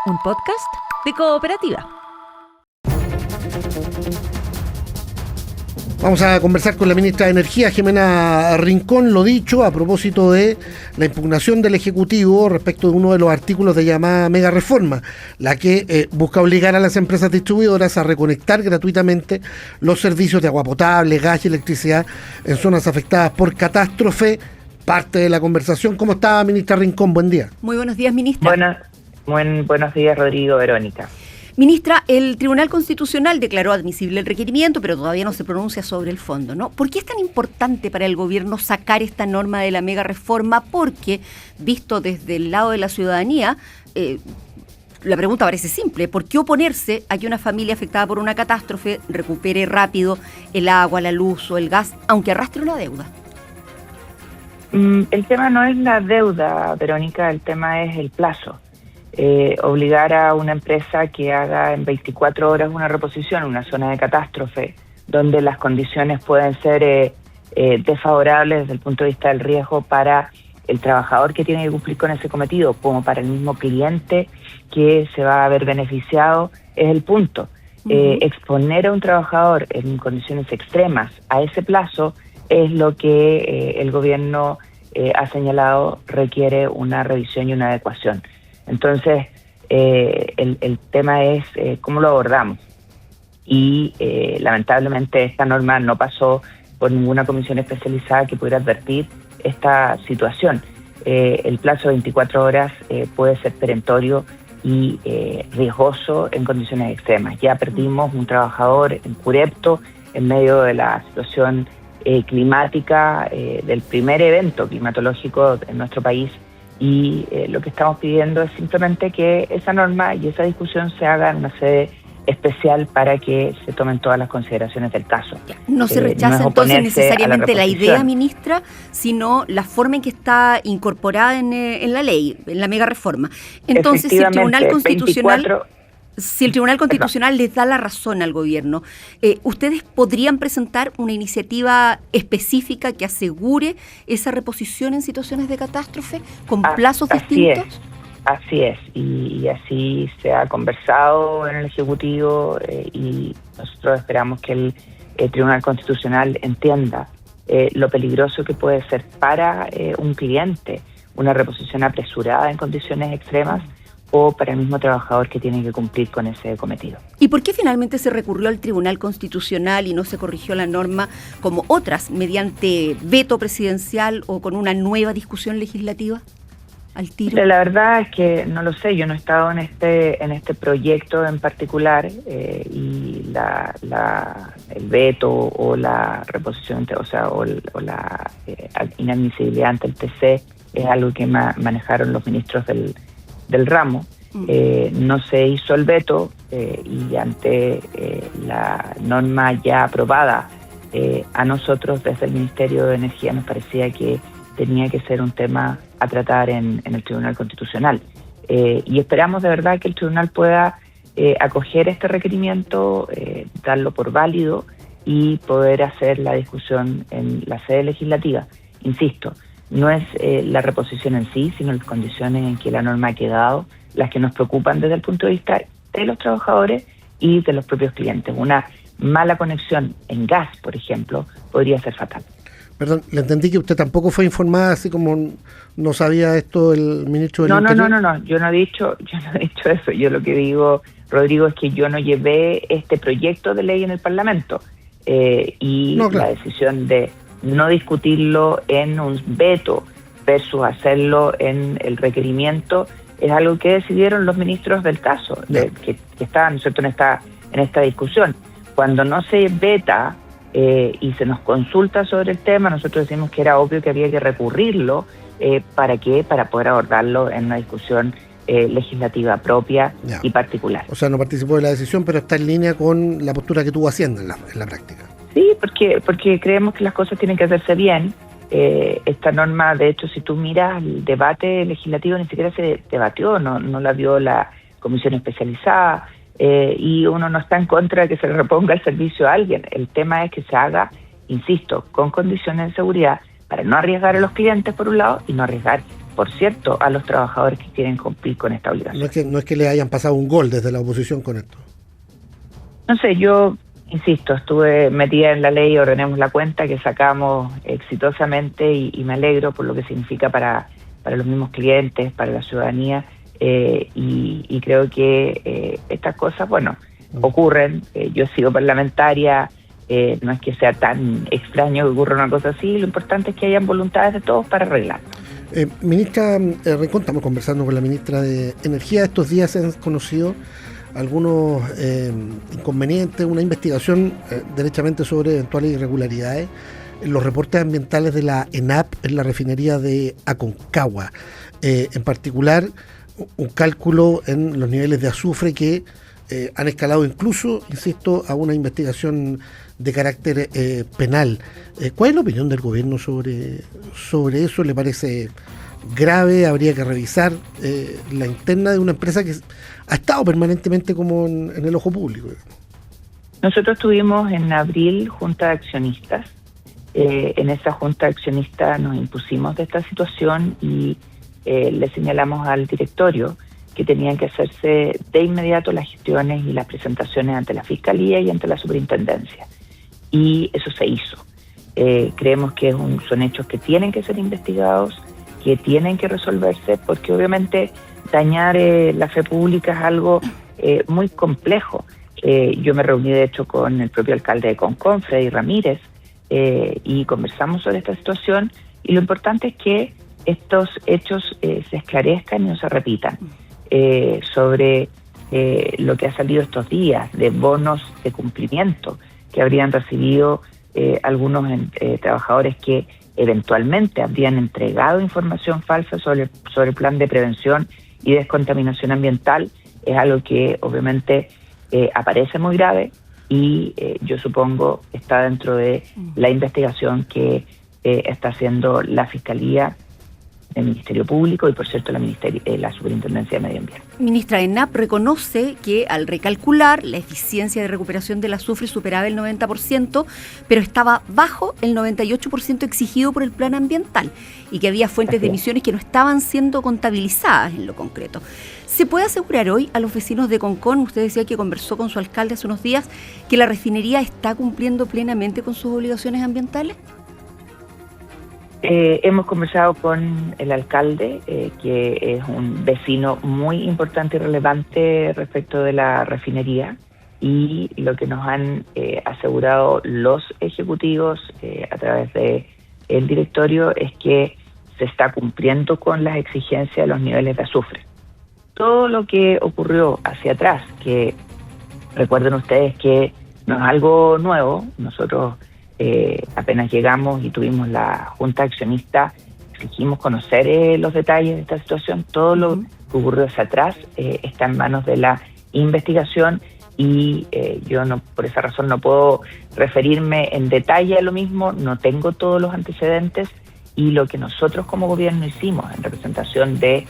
un podcast de Cooperativa. Vamos a conversar con la ministra de Energía, Jimena Rincón, lo dicho, a propósito de la impugnación del Ejecutivo respecto de uno de los artículos de llamada mega reforma, la que busca obligar a las empresas distribuidoras a reconectar gratuitamente los servicios de agua potable, gas y electricidad en zonas afectadas por catástrofe. Parte de la conversación. ¿Cómo está, ministra Rincón? Buen día. Muy buenos días, ministra. Buenos días, Rodrigo, Verónica. Ministra, el Tribunal Constitucional declaró admisible el requerimiento, pero todavía no se pronuncia sobre el fondo, ¿no? ¿Por qué es tan importante para el gobierno sacar esta norma de la mega reforma? Porque, visto desde el lado de la ciudadanía, la pregunta parece simple. ¿Por qué oponerse a que una familia afectada por una catástrofe recupere rápido el agua, la luz o el gas, aunque arrastre una deuda? El tema no es la deuda, Verónica, el tema es el plazo. Obligar a una empresa que haga en 24 horas una reposición en una zona de catástrofe, donde las condiciones pueden ser desfavorables desde el punto de vista del riesgo para el trabajador que tiene que cumplir con ese cometido, como para el mismo cliente que se va a ver beneficiado, es el punto. Exponer a un trabajador en condiciones extremas a ese plazo es lo que el gobierno ha señalado requiere una revisión y una adecuación. Entonces, el tema es cómo lo abordamos. Y lamentablemente esta norma no pasó por ninguna comisión especializada que pudiera advertir esta situación. El plazo de 24 horas puede ser perentorio y riesgoso en condiciones extremas. Ya perdimos un trabajador en Curepto en medio de la situación climática del primer evento climatológico en nuestro país, y lo que estamos pidiendo es simplemente que esa norma y esa discusión se haga en una sede especial para que se tomen todas las consideraciones del caso. No se rechaza entonces necesariamente la idea, ministra, sino la forma en que está incorporada en la ley, en la mega reforma. Entonces, si el Tribunal Constitucional... Si el Tribunal Constitucional les da la razón al gobierno, ¿ustedes podrían presentar una iniciativa específica que asegure esa reposición en situaciones de catástrofe con plazos distintos? Así es, y así se ha conversado en el Ejecutivo y nosotros esperamos que el Tribunal Constitucional entienda lo peligroso que puede ser para un cliente una reposición apresurada en condiciones extremas, o para el mismo trabajador que tiene que cumplir con ese cometido. ¿Y por qué finalmente se recurrió al Tribunal Constitucional y no se corrigió la norma como otras, mediante veto presidencial o con una nueva discusión legislativa al tiro? La verdad es que no lo sé, yo no he estado en este proyecto en particular, y el veto o la reposición, o la inadmisibilidad ante el TC es algo que manejaron los ministros del ramo. No se hizo el veto, y ante la norma ya aprobada, a nosotros desde el Ministerio de Energía nos parecía que tenía que ser un tema a tratar en el Tribunal Constitucional. Y esperamos de verdad que el Tribunal pueda acoger este requerimiento, darlo por válido y poder hacer la discusión en la sede legislativa. Insisto, no es la reposición en sí, sino las condiciones en que la norma ha quedado, las que nos preocupan desde el punto de vista de los trabajadores y de los propios clientes. Una mala conexión en gas, por ejemplo, podría ser fatal. Perdón, le entendí que usted tampoco fue informada, así como no sabía esto el ministro del Interior. No, yo no he dicho eso. Yo lo que digo, Rodrigo, es que yo no llevé este proyecto de ley en el Parlamento, la decisión de no discutirlo en un veto versus hacerlo en el requerimiento es algo que decidieron los ministros del caso, que estaban, ¿no es cierto?, en esta discusión. Cuando no se veta y se nos consulta sobre el tema, nosotros decimos que era obvio que había que recurrirlo. ¿Para qué? Para poder abordarlo en una discusión legislativa propia y particular. O sea, no participó de la decisión, pero está en línea con la postura que tuvo Hacienda en la práctica. Sí, porque creemos que las cosas tienen que hacerse bien. Esta norma, de hecho, si tú miras el debate legislativo, ni siquiera se debatió, no la vio la comisión especializada, y uno no está en contra de que se le reponga el servicio a alguien. El tema es que se haga, insisto, con condiciones de seguridad para no arriesgar a los clientes por un lado y no arriesgar por cierto, a los trabajadores que quieren cumplir con esta obligación. No es que le hayan pasado un gol desde la oposición con esto. No sé, yo insisto, estuve metida en la ley Ordenemos la Cuenta, que sacamos exitosamente y me alegro por lo que significa para los mismos clientes, para la ciudadanía, y creo que estas cosas, bueno, ocurren. Yo he sido parlamentaria, no es que sea tan extraño que ocurra una cosa así, lo importante es que hayan voluntades de todos para arreglar. Ministra Rincón, estamos conversando con la ministra de Energía. Estos días se han conocido algunos inconvenientes, una investigación derechamente sobre eventuales irregularidades en los reportes ambientales de la ENAP en la refinería de Aconcagua. En particular, un cálculo en los niveles de azufre que han escalado incluso, insisto, a una investigación de carácter penal. ¿Cuál es la opinión del gobierno sobre eso? ¿Le parece grave? ¿Habría que revisar la interna de una empresa que ha estado permanentemente como en el ojo público? Nosotros tuvimos en abril junta de accionistas. En esa junta de accionistas nos impusimos de esta situación y le señalamos al directorio que tenían que hacerse de inmediato las gestiones y las presentaciones ante la Fiscalía y ante la Superintendencia. Y eso se hizo. Creemos que son hechos que tienen que ser investigados, que tienen que resolverse, porque obviamente dañar la fe pública es algo muy complejo. Yo me reuní de hecho con el propio alcalde de Concón, Freddy Ramírez, y conversamos sobre esta situación, y lo importante es que estos hechos se esclarezcan y no se repitan. Sobre lo que ha salido estos días de bonos de cumplimiento que habrían recibido algunos trabajadores que eventualmente habrían entregado información falsa sobre el plan de prevención y descontaminación ambiental, es algo que obviamente aparece muy grave y yo supongo está dentro de la investigación que está haciendo la Fiscalía, el Ministerio Público y, por cierto, la Superintendencia de Medio Ambiente. Ministra, ENAP reconoce que al recalcular la eficiencia de recuperación del azufre superaba el 90%, pero estaba bajo el 98% exigido por el plan ambiental y que había fuentes de emisiones que no estaban siendo contabilizadas en lo concreto. ¿Se puede asegurar hoy a los vecinos de Concón, usted decía que conversó con su alcalde hace unos días, que la refinería está cumpliendo plenamente con sus obligaciones ambientales? Hemos conversado con el alcalde, que es un vecino muy importante y relevante respecto de la refinería, y lo que nos han asegurado los ejecutivos a través del directorio es que se está cumpliendo con las exigencias de los niveles de azufre. Todo lo que ocurrió hacia atrás, que recuerden ustedes que no es algo nuevo, nosotros apenas llegamos y tuvimos la junta accionista, exigimos conocer los detalles de esta situación. Todo lo que ocurrió hacia atrás está en manos de la investigación y yo no, por esa razón no puedo referirme en detalle a lo mismo, no tengo todos los antecedentes, y lo que nosotros como gobierno hicimos en representación del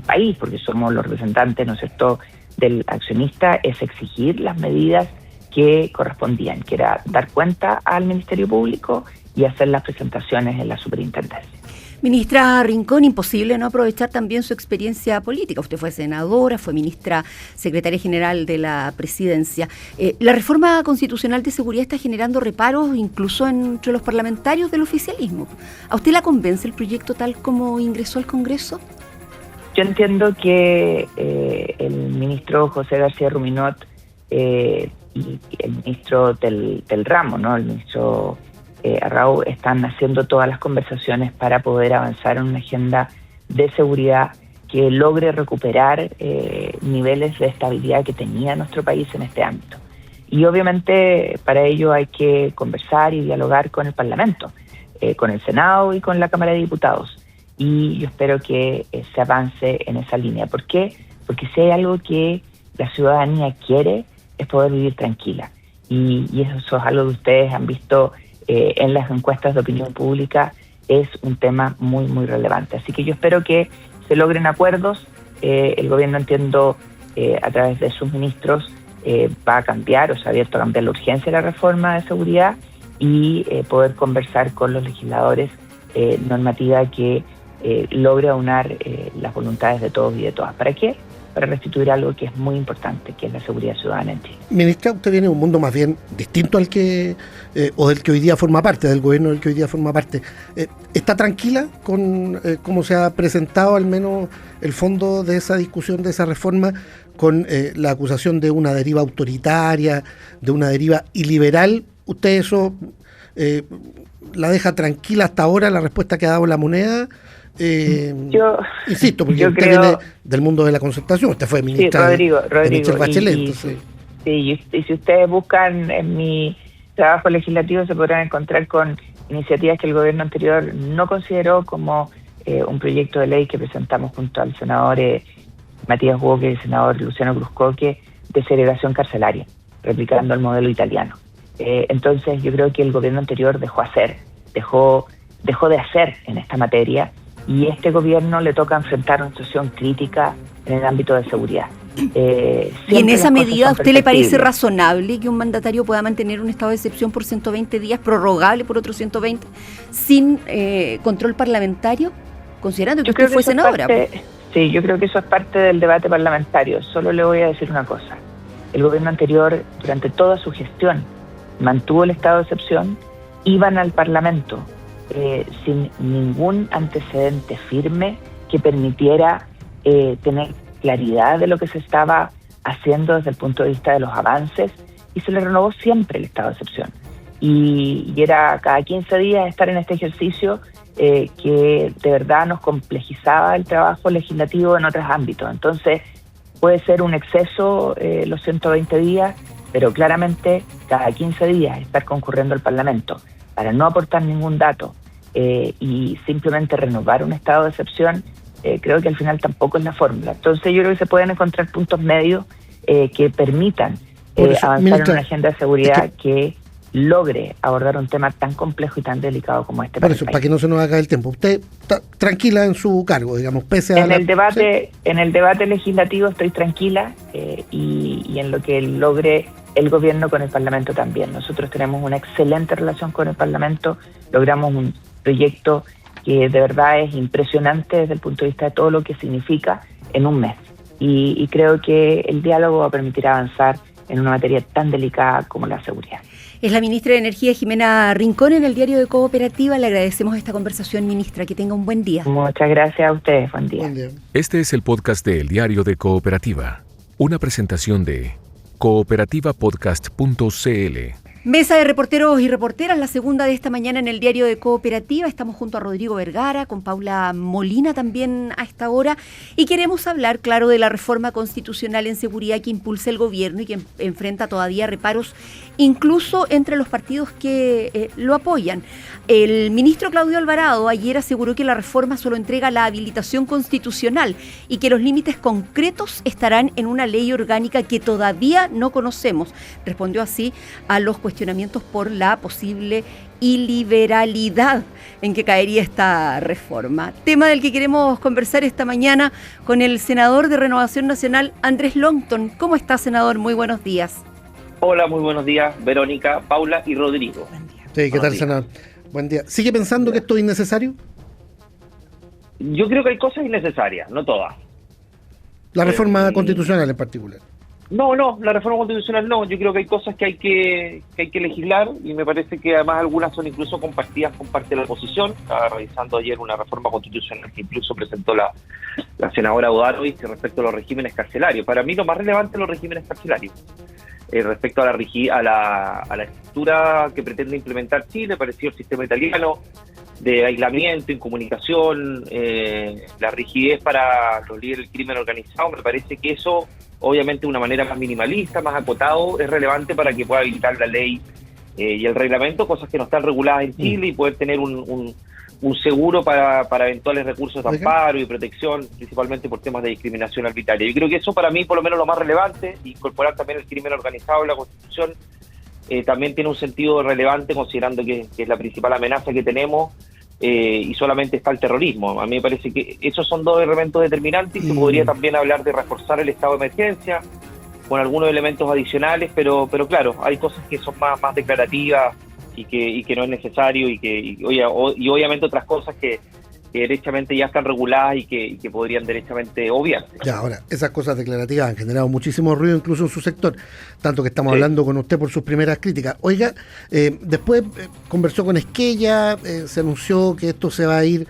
país, porque somos los representantes, ¿no es cierto?, del accionista, es exigir las medidas que correspondían, que era dar cuenta al Ministerio Público y hacer las presentaciones en la Superintendencia. Ministra Rincón, imposible no aprovechar también su experiencia política. Usted fue senadora, fue ministra secretaria general de la Presidencia. La reforma constitucional de seguridad está generando reparos incluso entre los parlamentarios del oficialismo. ¿A usted la convence el proyecto tal como ingresó al Congreso? Yo entiendo que el ministro José García Ruminot y el ministro del ramo, ¿no?, el ministro Arrau, están haciendo todas las conversaciones para poder avanzar en una agenda de seguridad que logre recuperar niveles de estabilidad que tenía nuestro país en este ámbito. Y obviamente para ello hay que conversar y dialogar con el Parlamento, con el Senado y con la Cámara de Diputados. Y yo espero que se avance en esa línea. ¿Por qué? Porque si hay algo que la ciudadanía quiere es poder vivir tranquila. Y eso es algo que ustedes han visto en las encuestas de opinión pública, es un tema muy, muy relevante. Así que yo espero que se logren acuerdos. El gobierno, entiendo, a través de sus ministros, va a cambiar, o se ha abierto a cambiar la urgencia de la reforma de seguridad y poder conversar con los legisladores normativa que logre aunar las voluntades de todos y de todas. ¿Para qué? Para restituir algo que es muy importante, que es la seguridad ciudadana en Chile. Ministra, usted viene de un mundo más bien distinto al que, o del que hoy día forma parte, del gobierno del que hoy día forma parte. ¿Está tranquila con cómo se ha presentado al menos el fondo de esa discusión, de esa reforma, con la acusación de una deriva autoritaria, de una deriva iliberal? ¿Usted eso la deja tranquila hasta ahora, la respuesta que ha dado la moneda? Insisto, porque usted viene del mundo de la concertación, usted fue ministra Rodrigo, de Michelle Bachelet. Y si ustedes buscan en mi trabajo legislativo se podrán encontrar con iniciativas que el gobierno anterior no consideró como un proyecto de ley que presentamos junto al senador Matías Walker y el senador Luciano Cruzcoque de segregación carcelaria, replicando el modelo italiano. Entonces yo creo que el gobierno anterior dejó de hacer en esta materia, y este gobierno le toca enfrentar una situación crítica en el ámbito de seguridad. ¿Y en esa medida a usted le parece razonable que un mandatario pueda mantener un estado de excepción por 120 días, prorrogable por otros 120, sin control parlamentario, considerando que usted fue senadora? Sí, yo creo que eso es parte del debate parlamentario. Solo le voy a decir una cosa. El gobierno anterior, durante toda su gestión, mantuvo el estado de excepción, iban al Parlamento sin ningún antecedente firme que permitiera tener claridad de lo que se estaba haciendo desde el punto de vista de los avances, y se le renovó siempre el estado de excepción. Y era cada 15 días estar en este ejercicio que de verdad nos complejizaba el trabajo legislativo en otros ámbitos. Entonces, puede ser un exceso los 120 días, pero claramente cada 15 días estar concurriendo al Parlamento para no aportar ningún dato y simplemente renovar un estado de excepción, creo que al final tampoco es la fórmula. Entonces yo creo que se pueden encontrar puntos medios que permitan avanzar en una agenda de seguridad que logre abordar un tema tan complejo y tan delicado como este. Por eso, para que no se nos haga el tiempo. Usted está tranquila en su cargo, digamos, pese a en el debate legislativo estoy tranquila y en lo que logre el gobierno con el Parlamento también. Nosotros tenemos una excelente relación con el Parlamento, logramos un proyecto que de verdad es impresionante desde el punto de vista de todo lo que significa en un mes. Y creo que el diálogo va a permitir avanzar en una materia tan delicada como la seguridad. Es la ministra de Energía, Jimena Rincón, en el Diario de Cooperativa. Le agradecemos esta conversación, ministra. Que tenga un buen día. Muchas gracias a ustedes. Buen día. Este es el podcast de El Diario de Cooperativa. Una presentación de cooperativapodcast.cl. Mesa de reporteros y reporteras, la segunda de esta mañana en el Diario de Cooperativa. Estamos junto a Rodrigo Vergara, con Paula Molina también a esta hora, y queremos hablar, claro, de la reforma constitucional en seguridad que impulsa el gobierno y que enfrenta todavía reparos, incluso entre los partidos que lo apoyan. El ministro Claudio Alvarado ayer aseguró que la reforma solo entrega la habilitación constitucional y que los límites concretos estarán en una ley orgánica que todavía no conocemos. Respondió así a los cuestionamientos por la posible iliberalidad en que caería esta reforma. Tema del que queremos conversar esta mañana con el senador de Renovación Nacional, Andrés Longton. ¿Cómo está, senador? Muy buenos días. Hola, muy buenos días, Verónica, Paula y Rodrigo. Sí, ¿qué tal, senador? Buen día. ¿Sigue pensando que esto es innecesario? Yo creo que hay cosas innecesarias, no todas. La reforma constitucional en particular. No, la reforma constitucional no. Yo creo que hay cosas que hay que legislar, y me parece que además algunas son incluso compartidas con parte de la oposición. Estaba revisando ayer una reforma constitucional que incluso presentó la senadora Odarovich respecto a los regímenes carcelarios. Para mí lo más relevante son los regímenes carcelarios. Respecto a la estructura que pretende implementar Chile, parecido al sistema italiano, de aislamiento, incomunicación, la rigidez para los líderes del crimen organizado, me parece que eso, obviamente de una manera más minimalista, más acotado, es relevante para que pueda habilitar la ley y el reglamento, cosas que no están reguladas en Chile, y poder tener un seguro para eventuales recursos de amparo y protección, principalmente por temas de discriminación arbitraria. Yo creo que eso para mí, por lo menos lo más relevante, incorporar también el crimen organizado en la Constitución, también tiene un sentido relevante, considerando que es la principal amenaza que tenemos, y solamente está el terrorismo. A mí me parece que esos son dos elementos determinantes, y se podría también hablar de reforzar el estado de emergencia con algunos elementos adicionales, pero claro, hay cosas que son más declarativas y que no es necesario, y obviamente otras cosas que derechamente ya están reguladas y que podrían derechamente obviarse. Ya, ahora, esas cosas declarativas han generado muchísimo ruido incluso en su sector, tanto que estamos hablando con usted por sus primeras críticas. Oiga, después conversó con Esquella, se anunció que esto se va a ir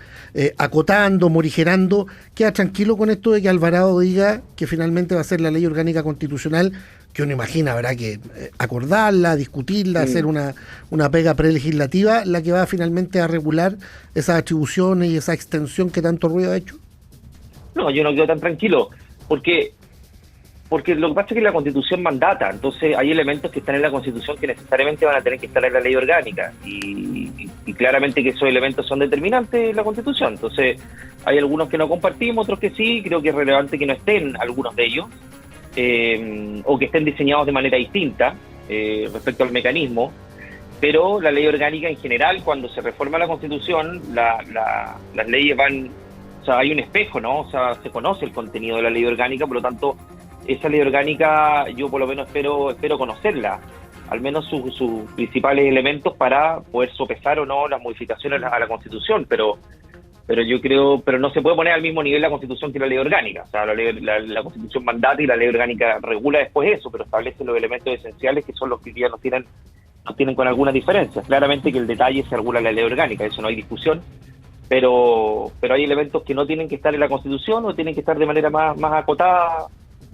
acotando, morigerando. Queda tranquilo con esto de que Alvarado diga que finalmente va a ser la ley orgánica constitucional, que uno imagina habrá que acordarla, discutirla, hacer una pega prelegislativa, la que va finalmente a regular esas atribuciones y esa extensión que tanto ruido ha hecho. No, yo no quedo tan tranquilo, porque lo que pasa es que la Constitución mandata, entonces hay elementos que están en la Constitución que necesariamente van a tener que estar en la ley orgánica, y claramente que esos elementos son determinantes en la Constitución. Entonces hay algunos que no compartimos, otros que sí. Creo que es relevante que no estén algunos de ellos, o que estén diseñados de manera distinta respecto al mecanismo, pero la ley orgánica en general, cuando se reforma la Constitución, las leyes van, o sea, hay un espejo, ¿no? O sea, se conoce el contenido de la ley orgánica, por lo tanto, esa ley orgánica yo por lo menos espero conocerla, al menos sus principales elementos para poder sopesar o no las modificaciones a la Constitución, pero yo creo, pero no se puede poner al mismo nivel la Constitución que la ley orgánica. O sea, la Constitución mandata y la ley orgánica regula después eso, pero establece los elementos esenciales que son los que ya nos tienen con algunas diferencias. Claramente que el detalle se regula en la ley orgánica, eso no hay discusión, pero hay elementos que no tienen que estar en la Constitución o tienen que estar de manera más acotada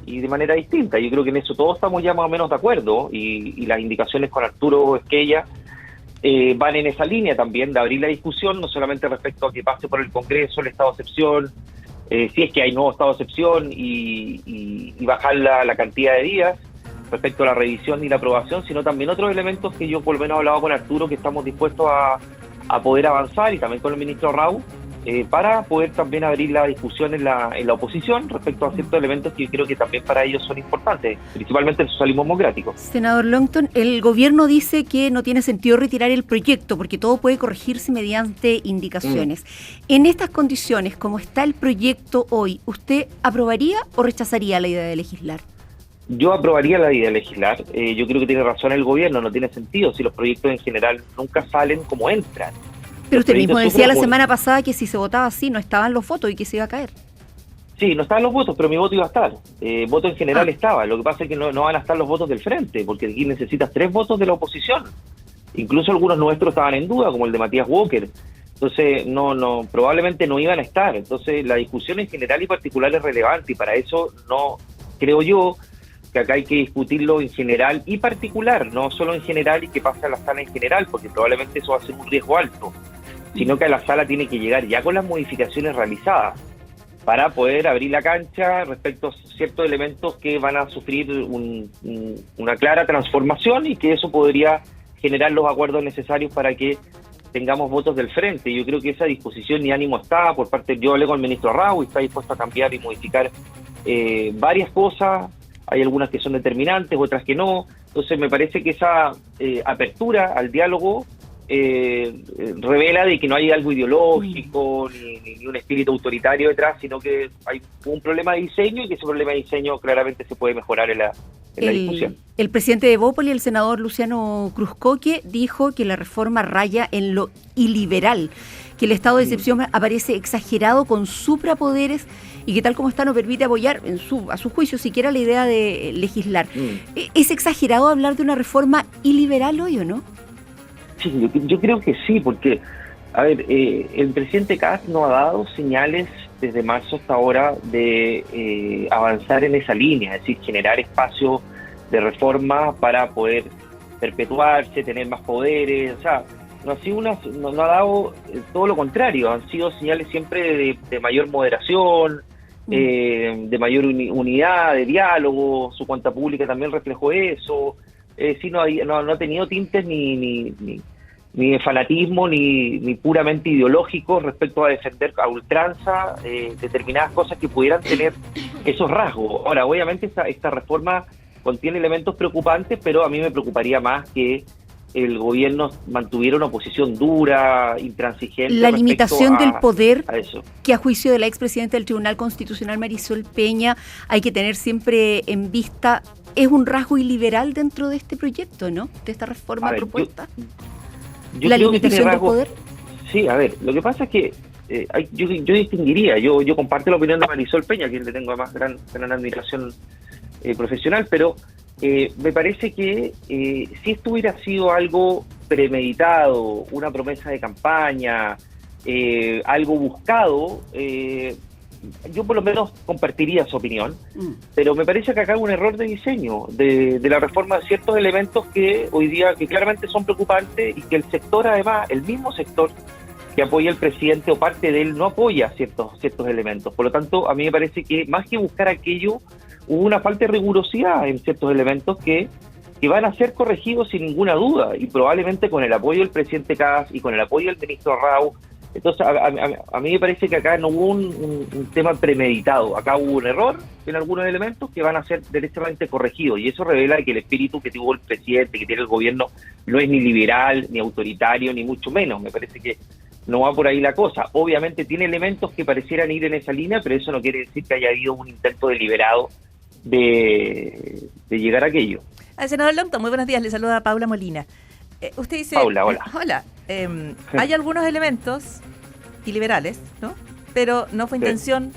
y de manera distinta. Yo creo que en eso todos estamos ya más o menos de acuerdo, y las indicaciones con Arturo Esquella van en esa línea también, de abrir la discusión, no solamente respecto a que pase por el Congreso el estado de excepción, si es que hay nuevo estado de excepción, y bajar la cantidad de días respecto a la revisión y la aprobación, sino también otros elementos que yo por lo menos he hablado con Arturo, que estamos dispuestos a poder avanzar, y también con el ministro Rau, para poder también abrir la discusión en la oposición respecto a ciertos elementos que creo que también para ellos son importantes, principalmente el socialismo democrático. Senador Longton, el gobierno dice que no tiene sentido retirar el proyecto porque todo puede corregirse mediante indicaciones. En estas condiciones, como está el proyecto hoy, ¿usted aprobaría o rechazaría la idea de legislar? Yo aprobaría la idea de legislar. Yo creo que tiene razón el gobierno, no tiene sentido si los proyectos en general nunca salen como entran. Pero usted mismo decía la semana pasada que si se votaba así no estaban los votos y que se iba a caer. Sí, no estaban los votos, pero mi voto iba a estar. Voto en general estaba. Lo que pasa es que no van a estar los votos del frente, porque aquí necesitas 3 votos de la oposición. Incluso algunos nuestros estaban en duda, como el de Matías Walker. Entonces, probablemente no iban a estar. Entonces, la discusión en general y particular es relevante, y para eso no creo yo que acá hay que discutirlo en general y particular, no solo en general y que pase a la sala en general, porque probablemente eso va a ser un riesgo alto, sino que a la sala tiene que llegar ya con las modificaciones realizadas para poder abrir la cancha respecto a ciertos elementos que van a sufrir una clara transformación, y que eso podría generar los acuerdos necesarios para que tengamos votos del frente. Yo creo que esa disposición y ánimo está por parte, yo hablé con el ministro Rau y está dispuesto a cambiar y modificar varias cosas. Hay algunas que son determinantes, otras que no. Entonces me parece que esa apertura al diálogo revela de que no hay algo ideológico ni un espíritu autoritario detrás, sino que hay un problema de diseño, y que ese problema de diseño claramente se puede mejorar en la discusión. El presidente de Bópoli, el senador Luciano Cruzcoque, dijo que la reforma raya en lo iliberal, que el estado de excepción aparece exagerado con suprapoderes y que tal como está no permite apoyar a su juicio siquiera la idea de legislar. ¿Es exagerado hablar de una reforma iliberal hoy o no? Sí, yo creo que sí, porque, a ver, el presidente Kast no ha dado señales desde marzo hasta ahora de avanzar en esa línea, es decir, generar espacio de reforma para poder perpetuarse, tener más poderes. O sea, no ha dado todo lo contrario, han sido señales siempre de mayor moderación, de mayor unidad, de diálogo. Su cuenta pública también reflejó eso. Sí, no ha tenido tintes ni de fanatismo ni puramente ideológico respecto a defender a ultranza determinadas cosas que pudieran tener esos rasgos. Ahora, obviamente esta reforma contiene elementos preocupantes, pero a mí me preocuparía más que el gobierno mantuviera una posición dura, intransigente. La limitación del poder, que a juicio de la expresidenta del Tribunal Constitucional, Marisol Peña, hay que tener siempre en vista, es un rasgo iliberal dentro de este proyecto, ¿no? De esta reforma propuesta. Yo la creo limitación del poder. Sí, a ver, lo que pasa es que yo distinguiría, yo comparto la opinión de Marisol Peña, a quien le tengo además gran admiración profesional, pero me parece que si esto hubiera sido algo premeditado, una promesa de campaña, algo buscado, yo por lo menos compartiría su opinión, pero me parece que acá hay un error de diseño de la reforma de ciertos elementos que hoy día que claramente son preocupantes y que el sector, además, el mismo sector que apoya al presidente o parte de él no apoya ciertos elementos. Por lo tanto, a mí me parece que más que buscar aquello, hubo una falta de rigurosidad en ciertos elementos que van a ser corregidos sin ninguna duda y probablemente con el apoyo del presidente Kast y con el apoyo del ministro Rau. Entonces, a mí me parece que acá no hubo un tema premeditado. Acá hubo un error en algunos elementos que van a ser derechamente corregidos. Y eso revela que el espíritu que tuvo el presidente, que tiene el gobierno, no es ni liberal, ni autoritario, ni mucho menos. Me parece que no va por ahí la cosa. Obviamente tiene elementos que parecieran ir en esa línea, pero eso no quiere decir que haya habido un intento deliberado de llegar a aquello. Senador Longton, muy buenos días. Le saluda Paula Molina. Usted dice... Paula, hola. Hola. Hay algunos elementos iliberales, ¿no? Pero no fue intención,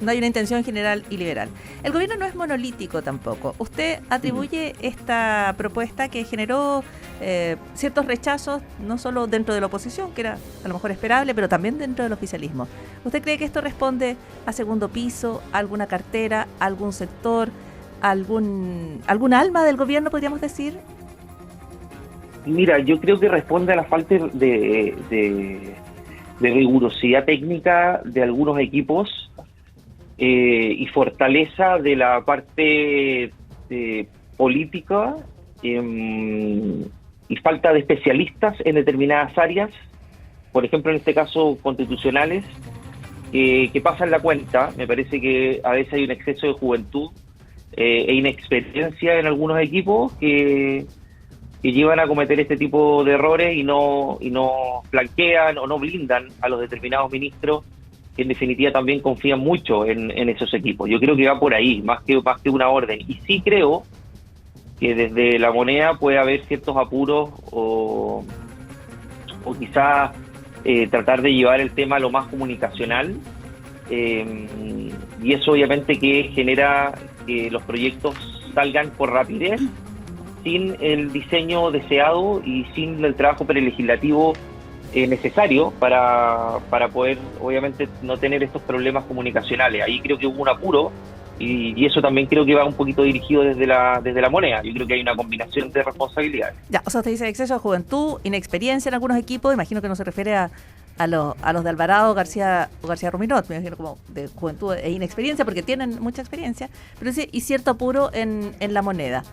no hay una intención general iliberal. El gobierno no es monolítico tampoco. Usted atribuye esta propuesta que generó ciertos rechazos, no solo dentro de la oposición, que era a lo mejor esperable, pero también dentro del oficialismo. ¿Usted cree que esto responde a segundo piso, a alguna cartera, a algún sector, a algún alma del gobierno, podríamos decir? Mira, yo creo que responde a la falta de rigurosidad técnica de algunos equipos y fortaleza de la parte política y falta de especialistas en determinadas áreas, por ejemplo en este caso constitucionales, que pasan la cuenta. Me parece que a veces hay un exceso de juventud e inexperiencia en algunos equipos que llevan a cometer este tipo de errores y no flanquean o no blindan a los determinados ministros que en definitiva también confían mucho en esos equipos. Yo creo que va por ahí, más que una orden. Y sí creo que desde la moneda puede haber ciertos apuros o quizás tratar de llevar el tema a lo más comunicacional, y eso obviamente que genera que los proyectos salgan por rapidez, sin el diseño deseado y sin el trabajo prelegislativo necesario para poder, obviamente, no tener estos problemas comunicacionales. Ahí creo que hubo un apuro y eso también creo que va un poquito dirigido desde la moneda. Yo creo que hay una combinación de responsabilidades. Ya, o sea, usted dice exceso de juventud, inexperiencia en algunos equipos, imagino que no se refiere a los de Alvarado, García o García Ruminot, me imagino como de juventud e inexperiencia, porque tienen mucha experiencia, pero sí, y cierto apuro en la moneda.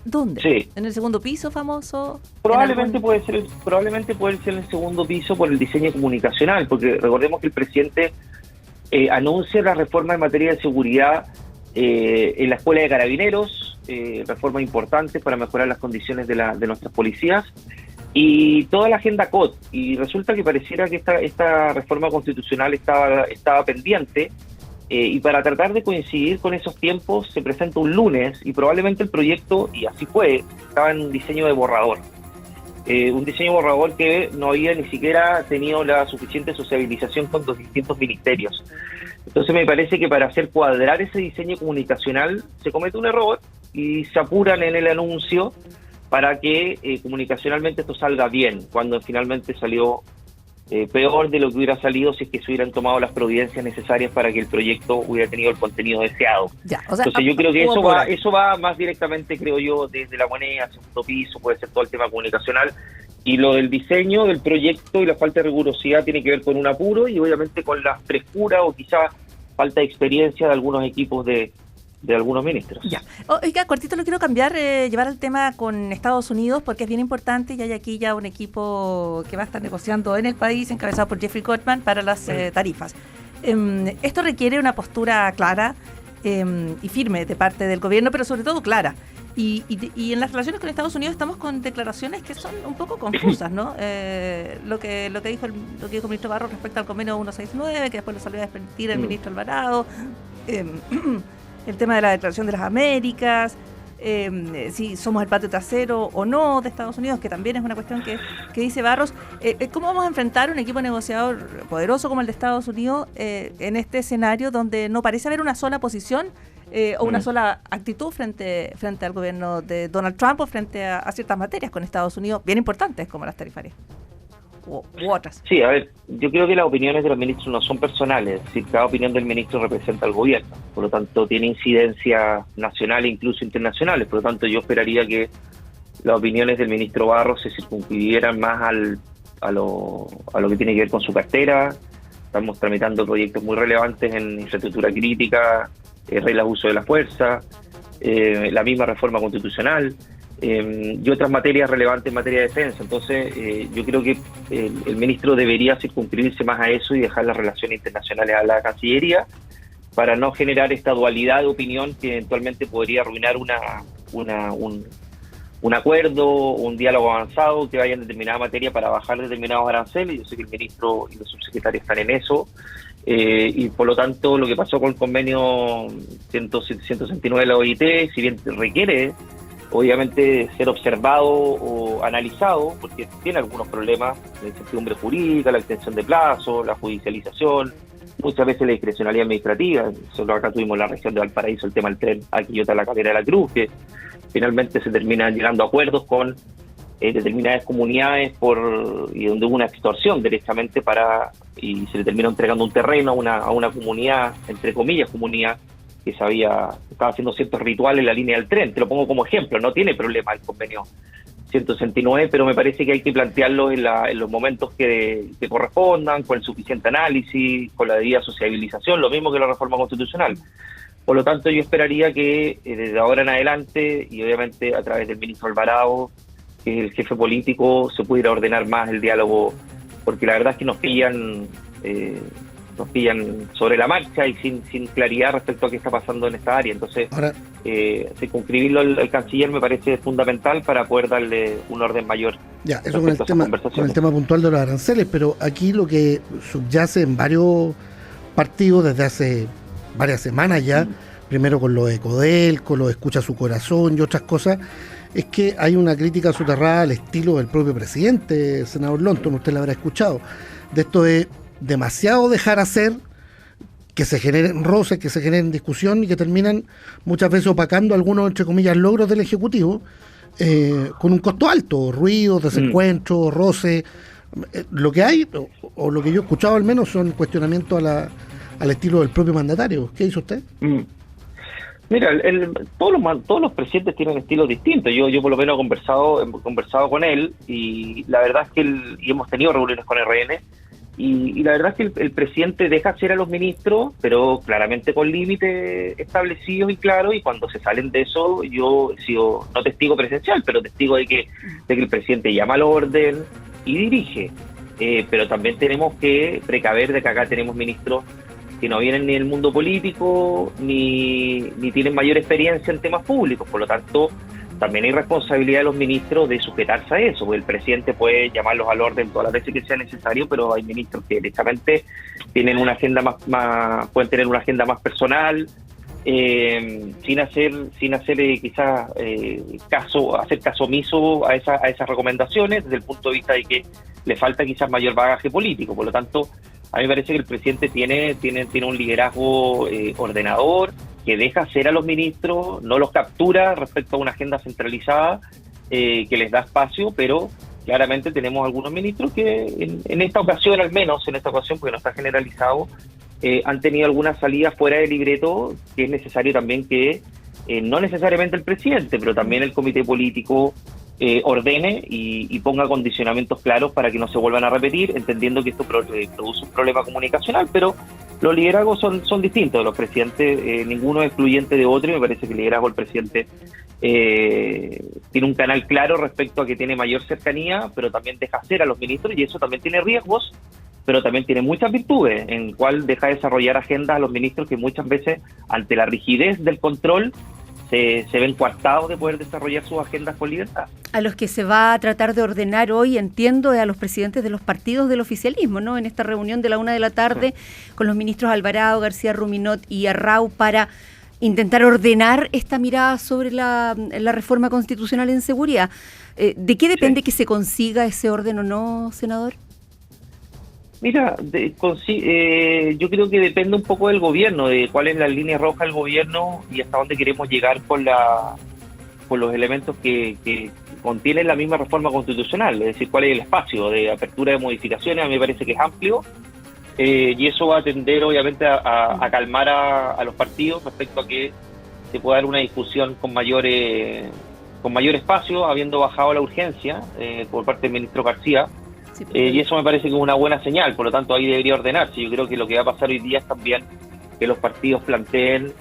¿Dónde? Sí. ¿En el segundo piso famoso? Probablemente puede ser en el segundo piso por el diseño comunicacional, porque recordemos que el presidente anuncia la reforma en materia de seguridad en la Escuela de Carabineros, reformas importantes para mejorar las condiciones de nuestras policías, y toda la agenda COT, y resulta que pareciera que esta reforma constitucional estaba pendiente, y para tratar de coincidir con esos tiempos se presenta un lunes y probablemente el proyecto, y así fue, estaba en un diseño de borrador. Un diseño de borrador que no había ni siquiera tenido la suficiente sociabilización con los distintos ministerios. Entonces me parece que para hacer cuadrar ese diseño comunicacional se comete un error y se apuran en el anuncio para que comunicacionalmente esto salga bien, cuando finalmente salió peor de lo que hubiera salido si es que se hubieran tomado las providencias necesarias para que el proyecto hubiera tenido el contenido deseado. Ya, o sea, entonces yo creo que eso va más directamente, creo yo, desde la moneda, segundo piso, puede ser todo el tema comunicacional, y lo del diseño del proyecto y la falta de rigurosidad tiene que ver con un apuro y obviamente con la frescura o quizás falta de experiencia de algunos equipos de algunos ministros. Ya. Oiga, cortito lo quiero cambiar, llevar el tema con Estados Unidos, porque es bien importante y hay aquí ya un equipo que va a estar negociando en el país, encabezado por Jeffrey Gotman, para las tarifas. Esto requiere una postura clara y firme de parte del gobierno, pero sobre todo clara. Y en las relaciones con Estados Unidos estamos con declaraciones que son un poco confusas, ¿no? Lo que dijo el ministro Barro respecto al convenio 169, que después lo salió a desmentir el ministro Alvarado, el tema de la Declaración de las Américas, si somos el patio trasero o no de Estados Unidos, que también es una cuestión que dice Barros. ¿Cómo vamos a enfrentar un equipo negociador poderoso como el de Estados Unidos en este escenario donde no parece haber una sola posición o una sola actitud frente al gobierno de Donald Trump o frente a ciertas materias con Estados Unidos bien importantes como las tarifarias u otras? Sí, a ver, yo creo que las opiniones de los ministros no son personales, es decir, cada opinión del ministro representa al gobierno, por lo tanto tiene incidencia nacional e incluso internacionales, por lo tanto yo esperaría que las opiniones del ministro Barros se circunscribieran más a lo que tiene que ver con su cartera. Estamos tramitando proyectos muy relevantes en infraestructura crítica, reglas de uso de la fuerza, la misma reforma constitucional y otras materias relevantes en materia de defensa. Entonces yo creo que el ministro debería circunscribirse más a eso y dejar las relaciones internacionales a la Cancillería para no generar esta dualidad de opinión que eventualmente podría arruinar un acuerdo, un diálogo avanzado que vaya en determinada materia para bajar determinados aranceles. Yo sé que el ministro y los subsecretarios están en eso. Y por lo tanto lo que pasó con el convenio 169 de la OIT, si bien requiere obviamente ser observado o analizado, porque tiene algunos problemas de incertidumbre jurídica, la extensión de plazo, la judicialización, muchas veces la discrecionalidad administrativa. Solo acá tuvimos la región de Valparaíso, el tema del tren a Quillota, la Calera de la Cruz, que finalmente se terminan llegando a acuerdos con determinadas comunidades y donde hubo una extorsión directamente y se le terminó entregando un terreno a una comunidad, entre comillas comunidad, que estaba haciendo ciertos rituales en la línea del tren. Te lo pongo como ejemplo, no tiene problema el convenio 169, pero me parece que hay que plantearlo en los momentos que correspondan, con el suficiente análisis, con la debida sociabilización, lo mismo que la reforma constitucional. Por lo tanto, yo esperaría que desde ahora en adelante, y obviamente a través del ministro Alvarado, que es el jefe político, se pudiera ordenar más el diálogo, porque la verdad es que nos pillan sobre la marcha y sin claridad respecto a qué está pasando en esta área. Entonces, circunscribirlo al canciller me parece fundamental para poder darle un orden mayor. Ya, eso con el tema puntual de los aranceles, pero aquí lo que subyace en varios partidos desde hace varias semanas ya, primero con lo de Codelco, lo de Escucha Su Corazón y otras cosas, es que hay una crítica soterrada al estilo del propio presidente, senador Longton, usted la habrá escuchado, de esto de demasiado dejar hacer, que se generen roces, que se generen discusión y que terminan muchas veces opacando algunos, entre comillas, logros del Ejecutivo con un costo alto, ruidos, desencuentros, roces. Lo que hay, o lo que yo he escuchado al menos, son cuestionamientos al estilo del propio mandatario. ¿Qué hizo usted? Mira, todos los presidentes tienen estilos distintos. Yo por lo menos he conversado con él y la verdad es que y hemos tenido reuniones con RN y la verdad es que el presidente deja hacer a los ministros, pero claramente con límites establecidos y claros, y cuando se salen de eso, yo he sido no testigo presencial, pero testigo de que el presidente llama al orden y dirige. Pero también tenemos que precaver de que acá tenemos ministros que no vienen ni del mundo político ni tienen mayor experiencia en temas públicos. Por lo tanto, también hay responsabilidad de los ministros de sujetarse a eso, porque el presidente puede llamarlos al orden todas las veces que sea necesario, pero hay ministros que directamente tienen una agenda pueden tener una agenda más personal, sin hacer quizás hacer caso omiso a esas recomendaciones, desde el punto de vista de que le falta quizás mayor bagaje político. Por lo tanto, a mí me parece que el presidente tiene un liderazgo ordenador, que deja hacer a los ministros, no los captura respecto a una agenda centralizada que les da espacio, pero claramente tenemos algunos ministros que en esta ocasión, porque no está generalizado, han tenido algunas salidas fuera del libreto, que es necesario también que, no necesariamente el presidente, pero también el comité político ordene y ponga condicionamientos claros para que no se vuelvan a repetir, entendiendo que esto produce un problema comunicacional, pero los liderazgos son distintos de los presidentes, ninguno es excluyente de otro, y me parece que el liderazgo del presidente tiene un canal claro respecto a que tiene mayor cercanía, pero también deja hacer a los ministros, y eso también tiene riesgos, pero también tiene muchas virtudes, en cual deja desarrollar agendas a los ministros que muchas veces, ante la rigidez del control, se ven coartados de poder desarrollar sus agendas con libertad. A los que se va a tratar de ordenar hoy, entiendo, a los presidentes de los partidos del oficialismo, ¿no? En esta reunión de la 1:00 p.m, con los ministros Alvarado, García Ruminot y Arrau, para intentar ordenar esta mirada sobre la reforma constitucional en seguridad. ¿De qué depende que se consiga ese orden o no, senador? Mira, yo creo que depende un poco del gobierno, de cuál es la línea roja del gobierno y hasta dónde queremos llegar con los elementos que contienen la misma reforma constitucional, es decir, cuál es el espacio de apertura de modificaciones. A mí me parece que es amplio, y eso va a tender obviamente a calmar a los partidos respecto a que se pueda dar una discusión con mayor espacio, habiendo bajado la urgencia por parte del ministro García. Sí, y eso me parece que es una buena señal, por lo tanto ahí debería ordenarse. Yo creo que lo que va a pasar hoy día es también que los partidos planteen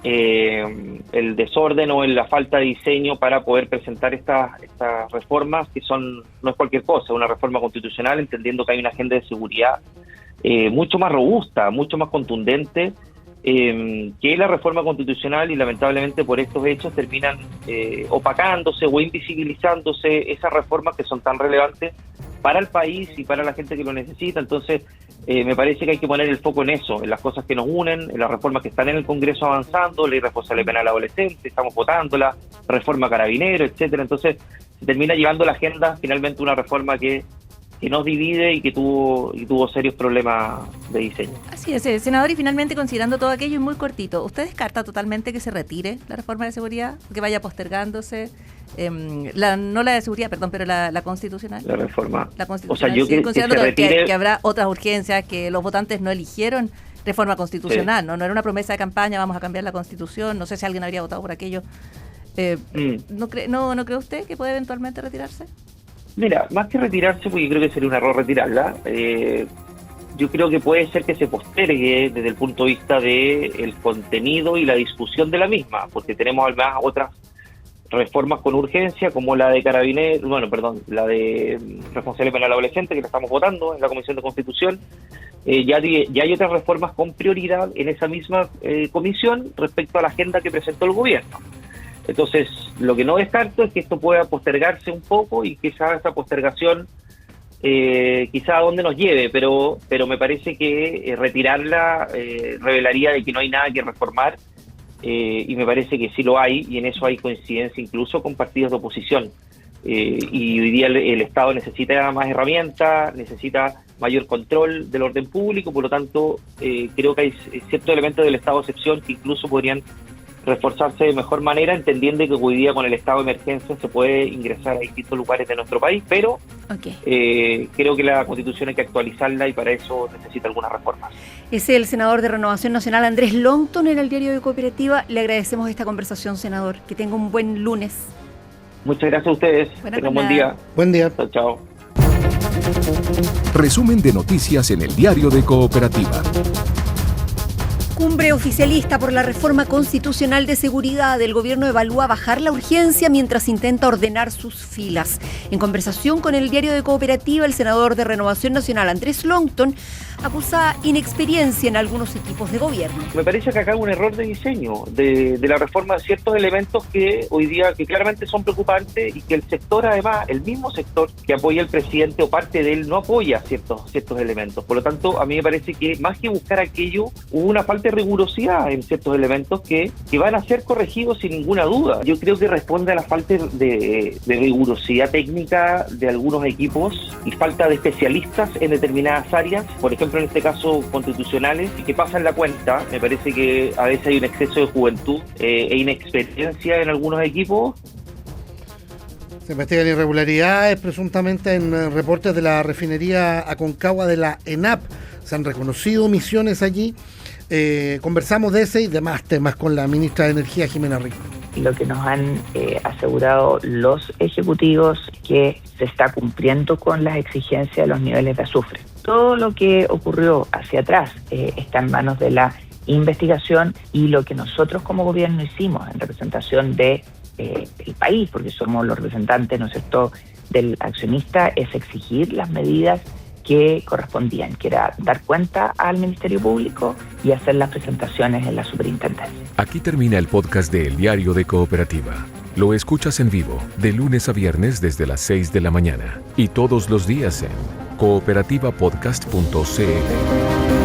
el desorden o la falta de diseño para poder presentar estas reformas, que no es cualquier cosa, una reforma constitucional, entendiendo que hay una agenda de seguridad mucho más robusta, mucho más contundente que la reforma constitucional, y lamentablemente por estos hechos terminan opacándose o invisibilizándose esas reformas que son tan relevantes para el país y para la gente que lo necesita. Entonces me parece que hay que poner el foco en eso, en las cosas que nos unen, en las reformas que están en el Congreso avanzando, ley responsable penal adolescente, estamos votándola, reforma carabinero, etcétera. Entonces se termina llevando la agenda finalmente una reforma que nos divide y que tuvo serios problemas de diseño. Así es, senador, y finalmente, considerando todo aquello y muy cortito, ¿usted descarta totalmente que se retire la reforma de seguridad, que vaya postergándose? No la de seguridad, perdón, pero la constitucional. La reforma. La constitucional. O sea, yo considerando que habrá otras urgencias, que los votantes no eligieron reforma constitucional, sí. No era una promesa de campaña, vamos a cambiar la constitución, no sé si alguien habría votado por aquello. ¿No cree usted que puede eventualmente retirarse? Mira, más que retirarse, porque yo creo que sería un error retirarla, yo creo que puede ser que se postergue desde el punto de vista del contenido y la discusión de la misma, porque tenemos además otras reformas con urgencia, como la de la de responsable penal adolescente, que la estamos votando en la Comisión de Constitución. Ya hay otras reformas con prioridad en esa misma comisión respecto a la agenda que presentó el gobierno. Entonces, lo que no descarto es que esto pueda postergarse un poco y quizá esa postergación quizá a dónde nos lleve, pero me parece que retirarla revelaría de que no hay nada que reformar, y me parece que sí lo hay, y en eso hay coincidencia incluso con partidos de oposición. Y hoy día el Estado necesita más herramientas, necesita mayor control del orden público, por lo tanto creo que hay ciertos elementos del estado de excepción que incluso podrían reforzarse de mejor manera, entendiendo que hoy día con el estado de emergencia se puede ingresar a distintos lugares de nuestro país, pero creo que la Constitución hay que actualizarla y para eso necesita algunas reformas. Es el senador de Renovación Nacional, Andrés Longton, en el Diario de Cooperativa. Le agradecemos esta conversación, senador. Que tenga un buen lunes. Muchas gracias a ustedes. Tengan un buen día. Buen día. Chao. Resumen de noticias en el Diario de Cooperativa. Cumbre oficialista por la reforma constitucional de seguridad. El gobierno evalúa bajar la urgencia mientras intenta ordenar sus filas. En conversación con el Diario de Cooperativa, el senador de Renovación Nacional, Andrés Longton, acusa inexperiencia en algunos equipos de gobierno. Me parece que acá hay un error de diseño de la reforma de ciertos elementos que hoy día que claramente son preocupantes y que el sector, además, el mismo sector que apoya al presidente o parte de él no apoya ciertos elementos. Por lo tanto, a mí me parece que más que buscar aquello, hubo una falta de rigurosidad en ciertos elementos que van a ser corregidos sin ninguna duda. Yo creo que responde a la falta de rigurosidad técnica de algunos equipos y falta de especialistas en determinadas áreas, por ejemplo en este caso constitucionales, y que pasan la cuenta. Me parece que a veces hay un exceso de juventud e inexperiencia en algunos equipos. Se investigan irregularidades presuntamente en reportes de la refinería Aconcagua de la ENAP. Se han reconocido omisiones allí. Conversamos de ese y demás temas con la ministra de Energía, Jimena Rincón. Lo que nos han asegurado los ejecutivos que se está cumpliendo con las exigencias de los niveles de azufre. Todo lo que ocurrió hacia atrás está en manos de la investigación, y lo que nosotros como gobierno hicimos en representación del país, porque somos los representantes, ¿no es cierto?, del accionista, es exigir las medidas que correspondían, que era dar cuenta al Ministerio Público y hacer las presentaciones en la superintendencia. Aquí termina el podcast de El Diario de Cooperativa. Lo escuchas en vivo, de lunes a viernes desde las 6 de la mañana y todos los días en cooperativapodcast.cl.